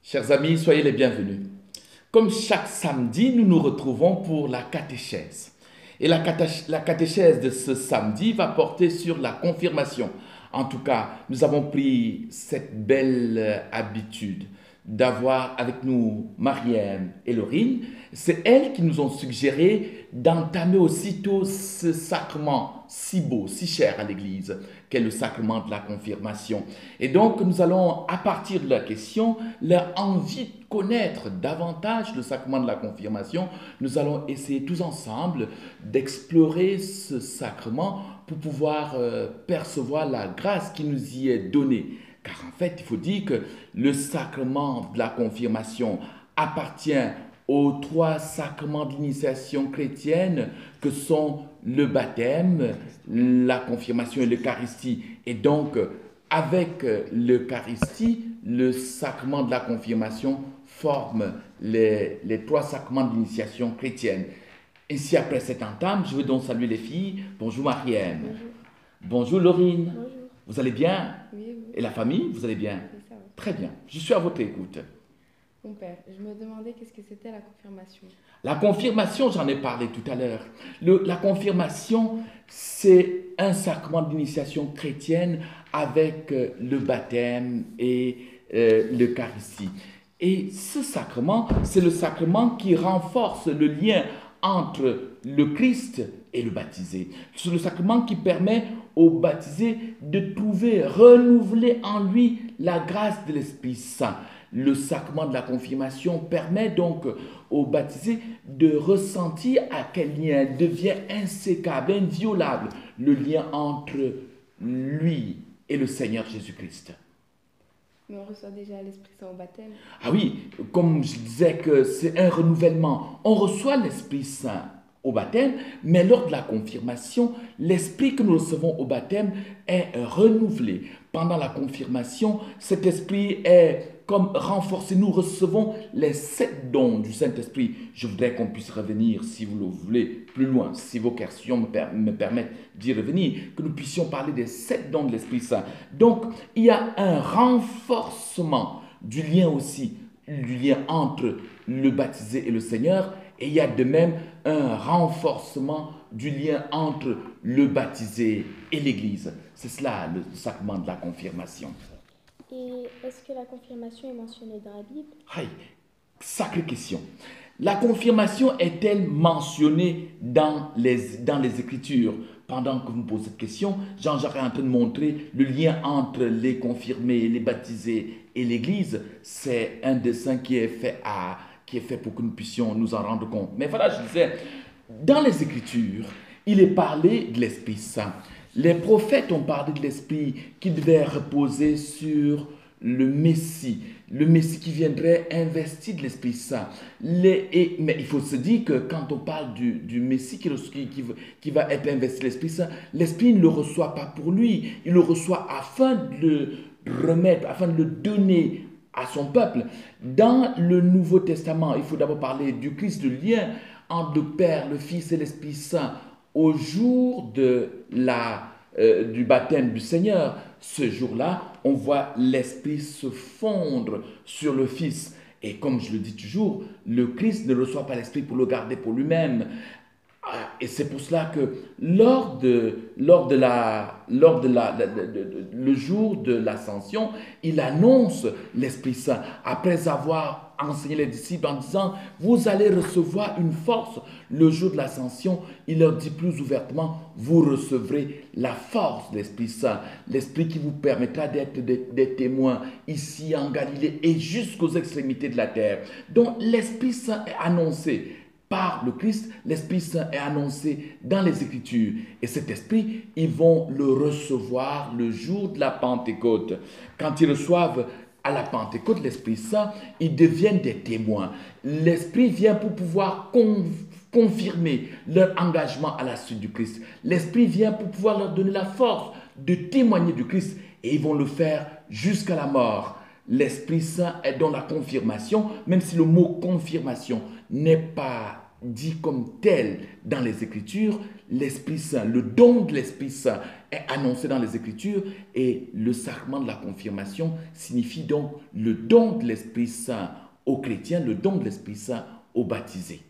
Chers amis, soyez les bienvenus. Comme chaque samedi, nous nous retrouvons pour la catéchèse. Et la catéchèse de ce samedi va porter sur la confirmation. En tout cas, nous avons pris cette belle habitude d'avoir avec nous Mariam et Laurine. C'est elles qui nous ont suggéré d'entamer aussitôt ce sacrement si beau, si cher à l'Église, qu'est le sacrement de la confirmation. Et donc, nous allons, à partir de la question, leur envie de connaître davantage le sacrement de la confirmation, nous allons essayer tous ensemble d'explorer ce sacrement pour pouvoir percevoir la grâce qui nous y est donnée. Car en fait, il faut dire que le sacrement de la confirmation appartient aux trois sacrements d'initiation chrétienne que sont le baptême, la confirmation et l'Eucharistie. Et donc, avec l'Eucharistie, le sacrement de la confirmation forme les trois sacrements d'initiation chrétienne. Ici, après cette entame, je veux donc saluer les filles. Bonjour Marianne. Bonjour. Bonjour Laurine. Bonjour. Vous allez bien? Oui, oui. Et la famille, vous allez bien? Oui, ça va. Très bien. Je suis à votre écoute. Mon père, je me demandais qu'est-ce que c'était la confirmation. La confirmation, j'en ai parlé tout à l'heure. La confirmation, c'est un sacrement d'initiation chrétienne avec le baptême et l'Eucharistie. Et ce sacrement, c'est le sacrement qui renforce le lien entre le Christ et le baptisé. C'est le sacrement qui permet au baptisé de trouver, renouveler en lui la grâce de l'Esprit Saint. Le sacrement de la confirmation permet donc au baptisé de ressentir à quel lien devient insécable, inviolable, le lien entre lui et le Seigneur Jésus-Christ. Mais on reçoit déjà l'Esprit Saint au baptême. Ah oui, comme je disais que c'est un renouvellement, on reçoit l'Esprit Saint au baptême, mais lors de la confirmation, l'esprit que nous recevons au baptême est renouvelé. Pendant la confirmation, cet esprit est comme renforcé. Nous recevons les 7 dons du Saint-Esprit. Je voudrais qu'on puisse revenir, si vous le voulez, plus loin, si vos questions me permettent d'y revenir, que nous puissions parler des 7 dons de l'Esprit Saint. Donc, il y a un renforcement du lien aussi, du lien entre le baptisé et le Seigneur. Et il y a de même un renforcement du lien entre le baptisé et l'Église. C'est cela le sacrement de la confirmation. Et est-ce que la confirmation est mentionnée dans la Bible? Aïe, sacrée question. La confirmation est-elle mentionnée dans les Écritures? Pendant que vous me posez cette question, Jean-Jacques est en train de montrer le lien entre les confirmés, les baptisés et l'Église. C'est un dessin qui est fait pour que nous puissions nous en rendre compte. Mais voilà, je disais, dans les Écritures, il est parlé de l'Esprit Saint. Les prophètes ont parlé de l'Esprit qui devait reposer sur le Messie qui viendrait investir de l'Esprit Saint. Mais il faut se dire que quand on parle du Messie qui va être investi de l'Esprit Saint, l'Esprit ne le reçoit pas pour lui, il le reçoit afin de le remettre, afin de le donner à son peuple. Dans le Nouveau Testament, il faut d'abord parler du Christ, du lien entre le Père, le Fils et l'Esprit Saint au jour du baptême du Seigneur. Ce jour-là, on voit l'Esprit se fondre sur le Fils. Et comme je le dis toujours, le Christ ne reçoit pas l'Esprit pour le garder pour lui-même. Et c'est pour cela que le jour de l'ascension, il annonce l'Esprit Saint après avoir enseigné les disciples en disant « Vous allez recevoir une force ». Le jour de l'ascension, il leur dit plus ouvertement « Vous recevrez la force de l'Esprit Saint, l'Esprit qui vous permettra d'être des témoins ici en Galilée et jusqu'aux extrémités de la terre ». Donc l'Esprit Saint est annoncé par le Christ, l'Esprit Saint est annoncé dans les Écritures. Et cet Esprit, ils vont le recevoir le jour de la Pentecôte. Quand ils reçoivent à la Pentecôte l'Esprit Saint, ils deviennent des témoins. L'Esprit vient pour pouvoir confirmer leur engagement à la suite du Christ. L'Esprit vient pour pouvoir leur donner la force de témoigner du Christ. Et ils vont le faire jusqu'à la mort. L'Esprit Saint est dans la confirmation, même si le mot confirmation n'est pas dit comme tel dans les Écritures, l'Esprit Saint, le don de l'Esprit Saint est annoncé dans les Écritures et le sacrement de la confirmation signifie donc le don de l'Esprit Saint aux chrétiens, le don de l'Esprit Saint aux baptisés.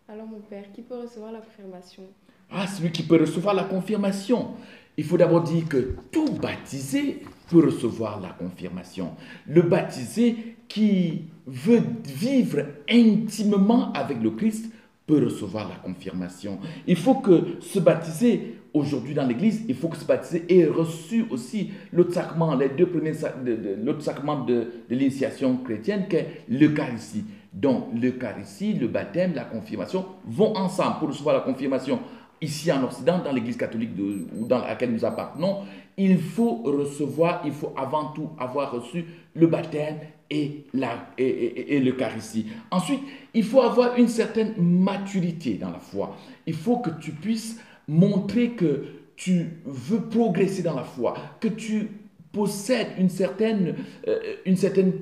Alors mon père, qui peut recevoir la confirmation? Ah, celui qui peut recevoir la confirmation. Il faut d'abord dire que tout baptisé peut recevoir la confirmation. Le baptisé qui veut vivre intimement avec le Christ peut recevoir la confirmation. Il faut que ce baptisé, aujourd'hui dans l'Église, il faut que ce baptisé ait reçu aussi l'autre sacrement, les deux premiers l'autre sacrement de l'initiation chrétienne, qui est l'Eucharistie. Donc l'Eucharistie, le baptême, la confirmation vont ensemble pour recevoir la confirmation. Ici en Occident, dans l'Église catholique dans laquelle nous appartenons, il faut avant tout avoir reçu le baptême et l'Eucharistie. Ensuite, il faut avoir une certaine maturité dans la foi. Il faut que tu puisses montrer que tu veux progresser dans la foi, que tu possèdes une certaine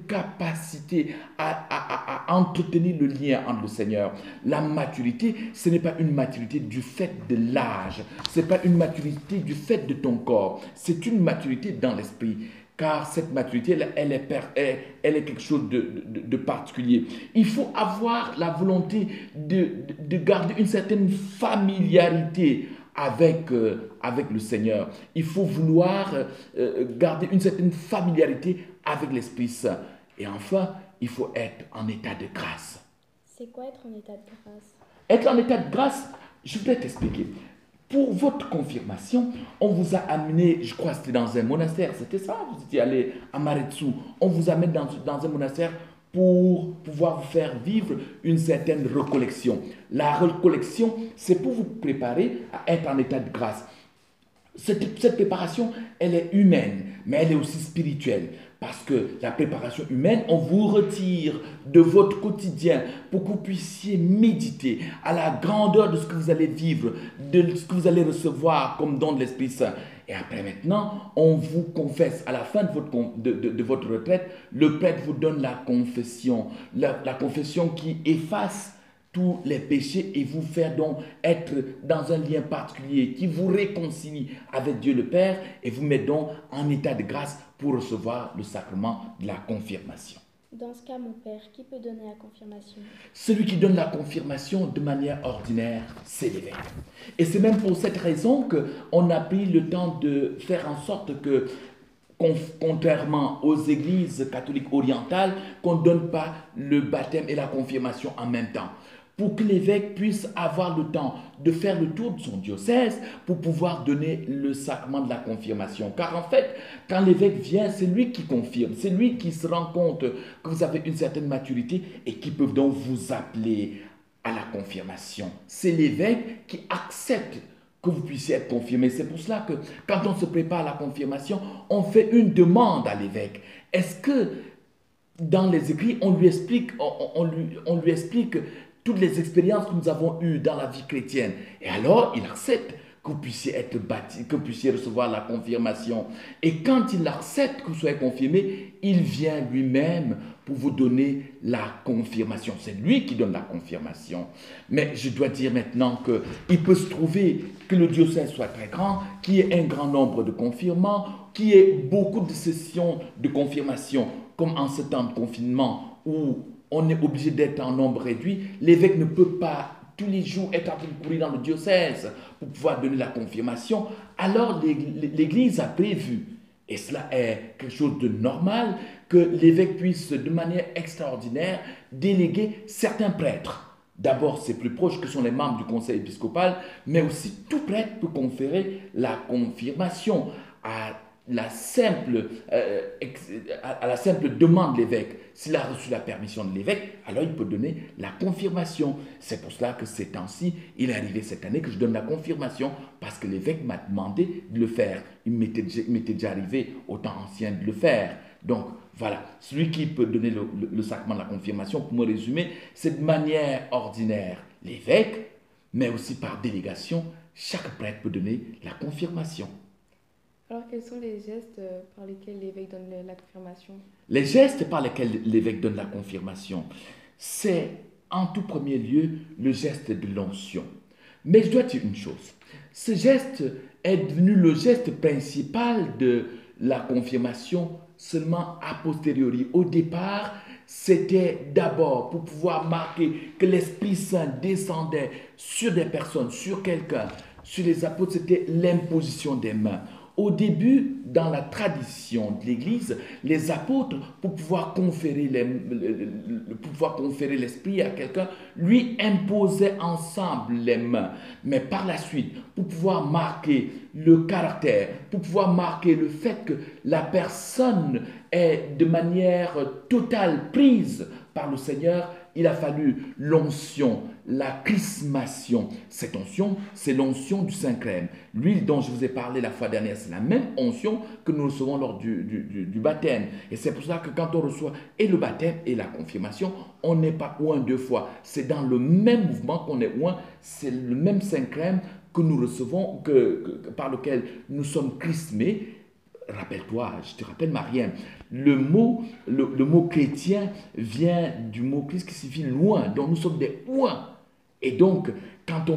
capacité à entretenir le lien entre le Seigneur. La maturité, ce n'est pas une maturité du fait de l'âge, ce n'est pas une maturité du fait de ton corps, c'est une maturité dans l'esprit. Car cette maturité, elle est quelque chose de particulier. Il faut avoir la volonté de garder une certaine familiarité avec le Seigneur. Il faut vouloir garder une certaine familiarité avec l'Esprit Saint. Et enfin, il faut être en état de grâce. C'est quoi être en état de grâce? Être en état de grâce, je vais t'expliquer. Pour votre confirmation, on vous a amené, je crois que c'était dans un monastère, c'était ça, vous étiez allé à Maretsu, on vous amène dans un monastère pour pouvoir vous faire vivre une certaine recollection. La recollection, c'est pour vous préparer à être en état de grâce. Cette préparation, elle est humaine, mais elle est aussi spirituelle. Parce que la préparation humaine, on vous retire de votre quotidien pour que vous puissiez méditer à la grandeur de ce que vous allez vivre, de ce que vous allez recevoir comme don de l'Esprit Saint. Et après maintenant, on vous confesse. À la fin de votre retraite, le prêtre vous donne la confession. La confession qui efface tous les péchés et vous faire donc être dans un lien particulier qui vous réconcilie avec Dieu le Père et vous met donc en état de grâce pour recevoir le sacrement de la confirmation. Dans ce cas, mon père, qui peut donner la confirmation? Celui qui donne la confirmation de manière ordinaire, c'est l'évêque. Et c'est même pour cette raison qu'on a pris le temps de faire en sorte que, contrairement aux églises catholiques orientales, qu'on ne donne pas le baptême et la confirmation en même temps, pour que l'évêque puisse avoir le temps de faire le tour de son diocèse pour pouvoir donner le sacrement de la confirmation. Car en fait, quand l'évêque vient, c'est lui qui confirme, c'est lui qui se rend compte que vous avez une certaine maturité et qui peut donc vous appeler à la confirmation. C'est l'évêque qui accepte que vous puissiez être confirmé. C'est pour cela que quand on se prépare à la confirmation, on fait une demande à l'évêque. Est-ce que dans les écrits, on lui explique toutes les expériences que nous avons eues dans la vie chrétienne. Et alors, il accepte que vous puissiez être baptisé, que vous puissiez recevoir la confirmation. Et quand il accepte que vous soyez confirmé, il vient lui-même pour vous donner la confirmation. C'est lui qui donne la confirmation. Mais je dois dire maintenant qu'il peut se trouver que le diocèse soit très grand, qu'il y ait un grand nombre de confirmants, qu'il y ait beaucoup de sessions de confirmation, comme en ce temps de confinement où on est obligé d'être en nombre réduit. L'évêque ne peut pas tous les jours être en train de courir dans le diocèse pour pouvoir donner la confirmation. Alors l'Église a prévu, et cela est quelque chose de normal, que l'évêque puisse de manière extraordinaire déléguer certains prêtres. D'abord, ses plus proches que sont les membres du conseil épiscopal, mais aussi tout prêtre peut conférer la confirmation à la simple demande de l'évêque. S'il a reçu la permission de l'évêque, alors il peut donner la confirmation. C'est pour cela que ces temps-ci, il est arrivé cette année que je donne la confirmation parce que l'évêque m'a demandé de le faire. Il m'était déjà arrivé au temps ancien de le faire. Donc voilà, celui qui peut donner le sacrement de la confirmation, pour me résumer, c'est de manière ordinaire l'évêque, mais aussi par délégation, chaque prêtre peut donner la confirmation. Alors, quels sont les gestes par lesquels l'évêque donne la confirmation? Les gestes par lesquels l'évêque donne la confirmation, c'est en tout premier lieu le geste de l'onction. Mais je dois dire une chose, ce geste est devenu le geste principal de la confirmation seulement a posteriori. Au départ, c'était d'abord pour pouvoir marquer que l'Esprit Saint descendait sur des personnes, sur quelqu'un, sur les apôtres, c'était l'imposition des mains. Au début, dans la tradition de l'Église, les apôtres, pour pouvoir conférer l'Esprit à quelqu'un, lui imposaient ensemble les mains. Mais par la suite, pour pouvoir marquer le caractère, pour pouvoir marquer le fait que la personne est de manière totale prise par le Seigneur, il a fallu l'onction, la chrismation. Cette onction, c'est l'onction du Saint-Crème. L'huile dont je vous ai parlé la fois dernière, c'est la même onction que nous recevons lors du baptême. Et c'est pour ça que quand on reçoit et le baptême et la confirmation, on n'est pas oint deux fois. C'est dans le même mouvement qu'on est oint, c'est le même Saint-Crème que nous recevons, par lequel nous sommes chrismés. Rappelle-toi, je te rappelle Marien, le mot chrétien vient du mot Christ qui signifie loin, donc nous sommes des oints. Et donc, quand on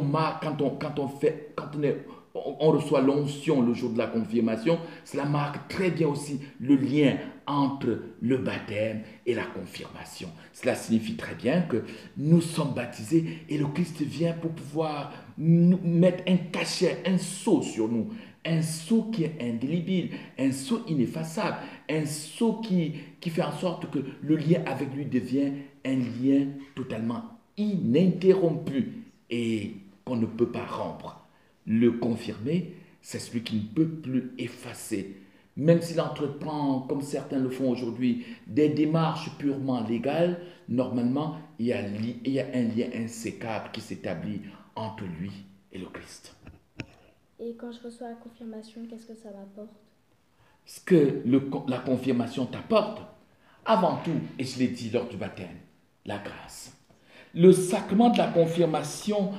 reçoit l'onction le jour de la confirmation, cela marque très bien aussi le lien entre le baptême et la confirmation. Cela signifie très bien que nous sommes baptisés et le Christ vient pour pouvoir nous mettre un cachet, un sceau sur nous. Un sceau qui est indélébile, un sceau ineffaçable, un sceau qui fait en sorte que le lien avec lui devient un lien totalement ininterrompu et qu'on ne peut pas rompre. Le confirmé, c'est celui qui ne peut plus effacer. Même s'il entreprend, comme certains le font aujourd'hui, des démarches purement légales, normalement, il y a un lien insécable qui s'établit entre lui et le Christ. Et quand je reçois la confirmation, qu'est-ce que ça m'apporte? Ce que la confirmation t'apporte, avant tout, et je l'ai dit lors du baptême, la grâce. Le sacrement de la confirmation,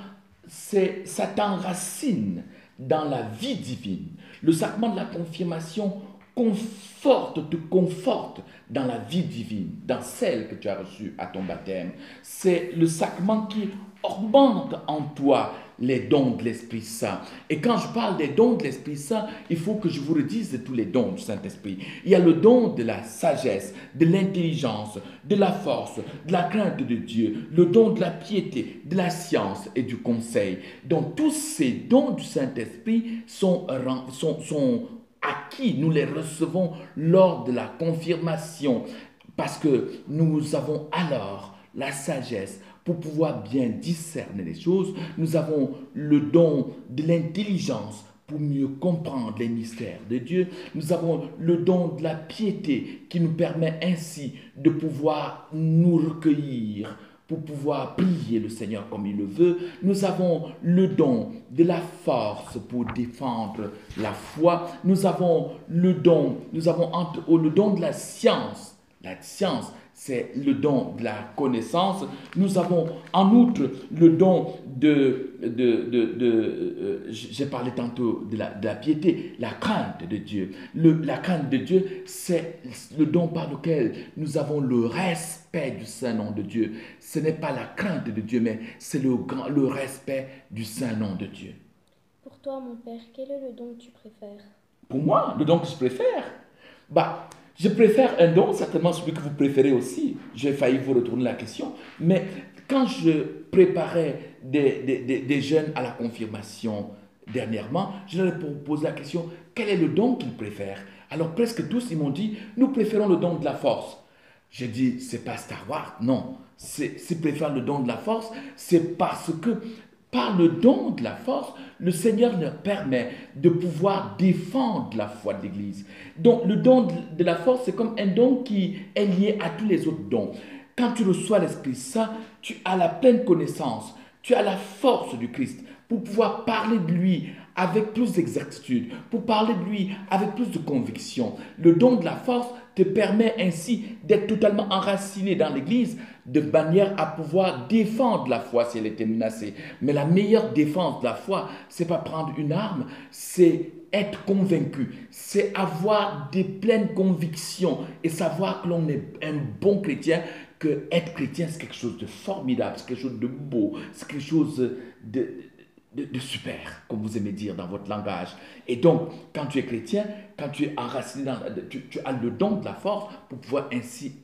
ça t'enracine dans la vie divine. Le sacrement de la confirmation te conforte dans la vie divine, dans celle que tu as reçue à ton baptême. C'est le sacrement qui augmente en toi les dons de l'Esprit Saint. Et quand je parle des dons de l'Esprit Saint, il faut que je vous redise de tous les dons du Saint-Esprit. Il y a le don de la sagesse, de l'intelligence, de la force, de la crainte de Dieu, le don de la piété, de la science et du conseil. Donc tous ces dons du Saint-Esprit sont acquis, nous les recevons lors de la confirmation, parce que nous avons alors la sagesse pour pouvoir bien discerner les choses. Nous avons le don de l'intelligence pour mieux comprendre les mystères de Dieu. Nous avons le don de la piété qui nous permet ainsi de pouvoir nous recueillir pour pouvoir prier le Seigneur comme il le veut. Nous avons le don de la force pour défendre la foi. Nous avons le don de la science. La science, c'est le don de la connaissance. Nous avons en outre le don j'ai parlé tantôt de la piété, la crainte de Dieu. La crainte de Dieu, c'est le don par lequel nous avons le respect du saint nom de Dieu. Ce n'est pas la crainte de Dieu, mais c'est le respect du saint nom de Dieu. Pour toi, mon père, quel est le don que tu préfères? Pour moi, le don que je préfère, je préfère un don, certainement celui que vous préférez aussi. J'ai failli vous retourner la question. Mais quand je préparais des jeunes à la confirmation dernièrement, je leur ai posé la question, quel est le don qu'ils préfèrent? Alors presque tous, ils m'ont dit, nous préférons le don de la force. J'ai dit, c'est pas Star Wars, non. S'ils préfèrent le don de la force, c'est parce que par le don de la force, le Seigneur leur permet de pouvoir défendre la foi de l'Église. Donc le don de la force, c'est comme un don qui est lié à tous les autres dons. Quand tu reçois l'Esprit Saint, tu as la pleine connaissance, tu as la force du Christ pour pouvoir parler de lui avec plus d'exactitude, pour parler de lui avec plus de conviction. Le don de la force te permet ainsi d'être totalement enraciné dans l'Église de manière à pouvoir défendre la foi si elle était menacée. Mais la meilleure défense de la foi, c'est pas prendre une arme, c'est être convaincu, c'est avoir des pleines convictions et savoir que l'on est un bon chrétien, que être chrétien, c'est quelque chose de formidable, c'est quelque chose de beau, c'est quelque chose de super, comme vous aimez dire dans votre langage. Et donc, quand tu es chrétien, quand tu es enraciné, tu as le don de la force pour pouvoir ainsi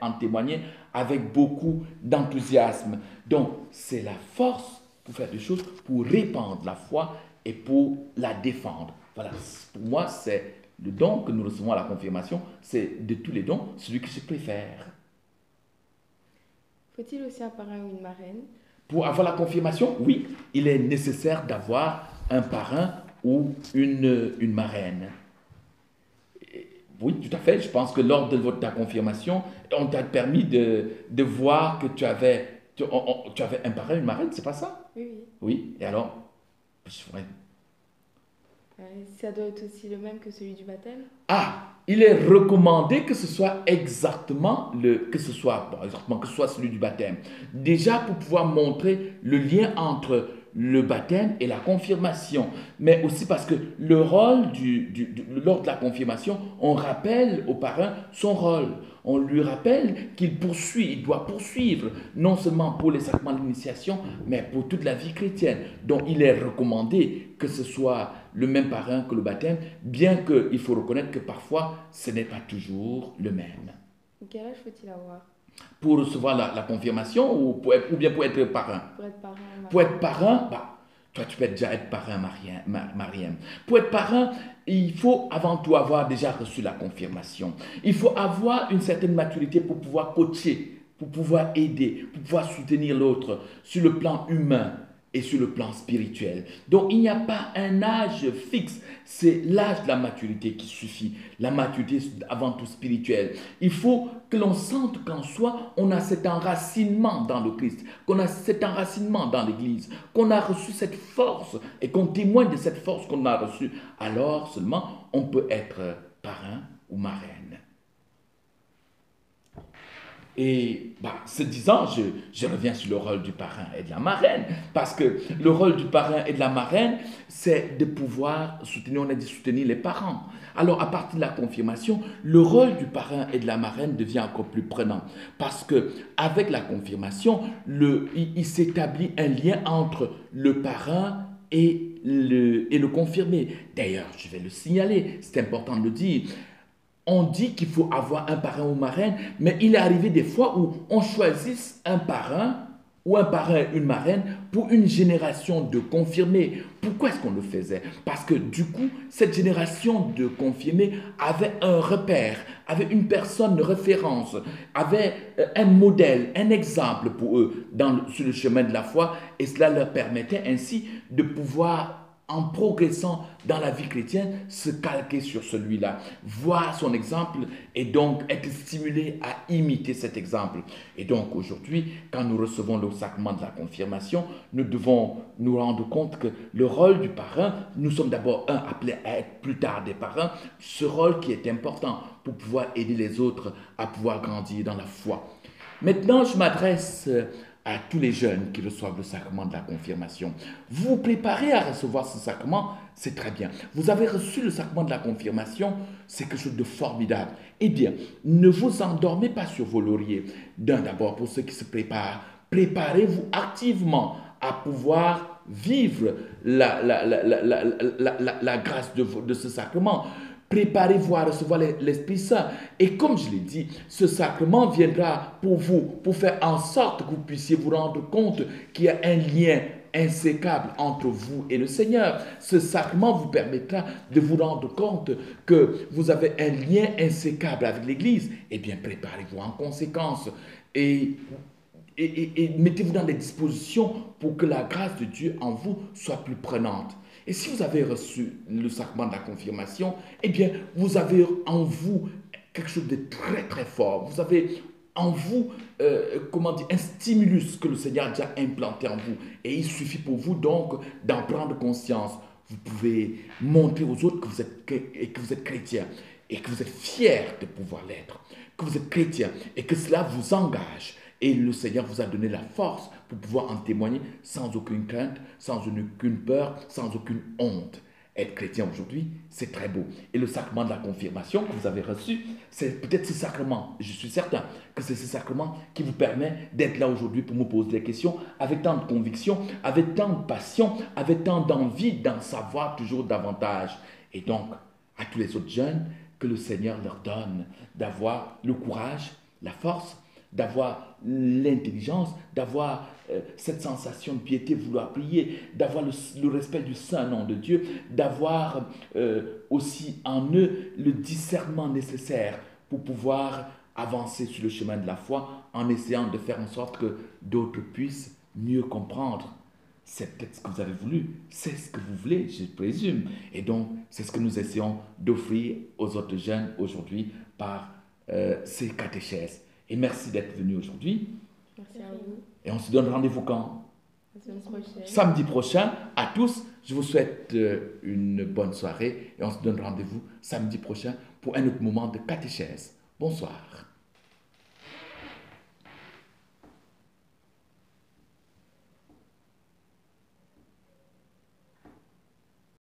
en témoigner avec beaucoup d'enthousiasme. Donc, c'est la force pour faire des choses, pour répandre la foi et pour la défendre. Voilà, pour moi, c'est le don que nous recevons à la confirmation, c'est de tous les dons, celui que je préfère. Faut-il aussi un parrain ou une marraine? Pour avoir la confirmation, oui, il est nécessaire d'avoir un parrain ou une marraine. Oui, tout à fait. Je pense que lors de ta confirmation, on t'a permis de voir que tu avais un parrain, une marraine, c'est pas ça? Oui, oui. Oui, et alors? Ouais. Ça doit être aussi le même que celui du baptême? Ah, il est recommandé que ce soit exactement que ce soit celui du baptême. Déjà pour pouvoir montrer le lien entre le baptême et la confirmation, mais aussi parce que le rôle lors de la confirmation, on rappelle au parrain son rôle. On lui rappelle il doit poursuivre, non seulement pour les sacrements de l'initiation, mais pour toute la vie chrétienne. Donc il est recommandé que ce soit le même parrain que le baptême, bien qu'il faut reconnaître que parfois ce n'est pas toujours le même. Quel âge faut-il avoir? Pour recevoir la confirmation ou bien pour être parrain? Pour être parrain ou Pour marraine? être parrain, bah, toi tu peux déjà être parrain Mariam. Pour être parrain, il faut avant tout avoir déjà reçu la confirmation. Il faut avoir une certaine maturité pour pouvoir coacher, pour pouvoir aider, pour pouvoir soutenir l'autre sur le plan humain et sur le plan spirituel. Donc il n'y a pas un âge fixe, c'est l'âge de la maturité qui suffit. La maturité avant tout spirituelle. Il faut que l'on sente qu'en soi, on a cet enracinement dans le Christ, qu'on a cet enracinement dans l'Église, qu'on a reçu cette force et qu'on témoigne de cette force qu'on a reçue. Alors seulement, on peut être parrain ou marraine. Et ce disant, je reviens sur le rôle du parrain et de la marraine, parce que le rôle du parrain et de la marraine, c'est de pouvoir soutenir, on a dit soutenir les parents. Alors à partir de la confirmation, le rôle du parrain et de la marraine devient encore plus prenant, parce que avec la confirmation, il s'établit un lien entre le parrain et le confirmé. D'ailleurs, je vais le signaler, c'est important de le dire. On dit qu'il faut avoir un parrain ou marraine, mais il est arrivé des fois où on choisit un parrain ou un parrain, une marraine pour une génération de confirmés. Pourquoi est-ce qu'on le faisait? Parce que du coup, cette génération de confirmés avait un repère, avait une personne de référence, avait un modèle, un exemple pour eux sur le chemin de la foi, et cela leur permettait ainsi de pouvoir en progressant dans la vie chrétienne, se calquer sur celui-là, voir son exemple et donc être stimulé à imiter cet exemple. Et donc aujourd'hui, quand nous recevons le sacrement de la confirmation, nous devons nous rendre compte que le rôle du parrain, nous sommes d'abord appelés à être plus tard des parrains, ce rôle qui est important pour pouvoir aider les autres à pouvoir grandir dans la foi. Maintenant, je m'adresse à tous les jeunes qui reçoivent le sacrement de la confirmation. Vous vous préparez à recevoir ce sacrement, c'est très bien. Vous avez reçu le sacrement de la confirmation, c'est quelque chose de formidable. Eh bien, ne vous endormez pas sur vos lauriers. D'abord, pour ceux qui se préparent, préparez-vous activement à pouvoir vivre la grâce de ce sacrement. Préparez-vous à recevoir l'Esprit Saint. Et comme je l'ai dit, ce sacrement viendra pour vous, pour faire en sorte que vous puissiez vous rendre compte qu'il y a un lien insécable entre vous et le Seigneur. Ce sacrement vous permettra de vous rendre compte que vous avez un lien insécable avec l'Église. Eh bien, préparez-vous en conséquence et mettez-vous dans les dispositions pour que la grâce de Dieu en vous soit plus prenante. Et si vous avez reçu le sacrement de la confirmation, eh bien, vous avez en vous quelque chose de très très fort. Vous avez en vous, un stimulus que le Seigneur a déjà implanté en vous. Et il suffit pour vous donc d'en prendre conscience. Vous pouvez montrer aux autres que vous êtes chrétien et que vous êtes fier de pouvoir l'être, que vous êtes chrétien et que cela vous engage. Et le Seigneur vous a donné la force pour pouvoir en témoigner sans aucune crainte, sans aucune peur, sans aucune honte. être chrétien aujourd'hui, c'est très beau. Et le sacrement de la confirmation que vous avez reçu, c'est peut-être ce sacrement, je suis certain que c'est ce sacrement qui vous permet d'être là aujourd'hui pour me poser des questions avec tant de conviction, avec tant de passion, avec tant d'envie d'en savoir toujours davantage. Et donc, à tous les autres jeunes, que le Seigneur leur donne d'avoir le courage, la force, d'avoir l'intelligence, d'avoir cette sensation de piété, vouloir prier, d'avoir le respect du saint nom de Dieu, d'avoir aussi en eux le discernement nécessaire pour pouvoir avancer sur le chemin de la foi en essayant de faire en sorte que d'autres puissent mieux comprendre. C'est peut-être ce que vous avez voulu, c'est ce que vous voulez, je présume. Et donc, c'est ce que nous essayons d'offrir aux autres jeunes aujourd'hui par ces catéchèses. Et merci d'être venu aujourd'hui. Merci à vous. Et on se donne rendez-vous quand? La semaine prochaine. Samedi prochain. À tous, je vous souhaite une bonne soirée. Et on se donne rendez-vous samedi prochain pour un autre moment de catéchèse. Bonsoir.